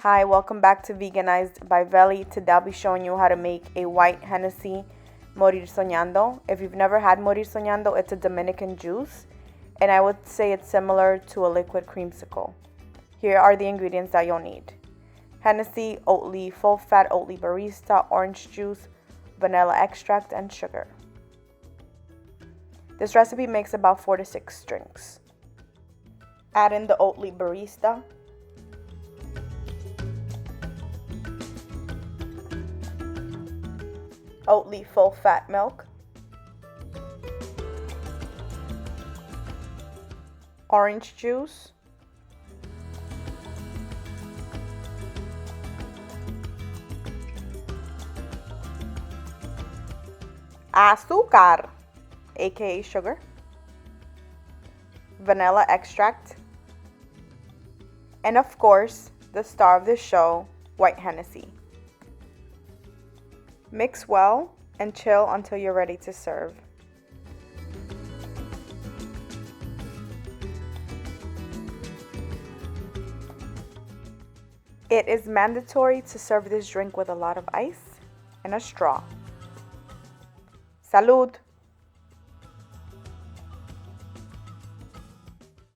Hi, welcome back to Veganized by Veli. Today I'll be showing you how to make a white Hennessy Morir Soñando. If you've never had Morir Soñando, it's a Dominican juice, and I would say it's similar to a liquid creamsicle. Here are the ingredients that you'll need. Hennessy, Oatly, full-fat Oatly barista, orange juice, vanilla extract, and sugar. This recipe makes about 4 to 6 drinks. Add in the Oatly barista. Oatly full-fat milk, orange juice, azúcar, aka sugar, vanilla extract, and of course, the star of the show, white Hennessy. Mix well and chill until you're ready to serve. It is mandatory to serve this drink with a lot of ice and a straw. Salud!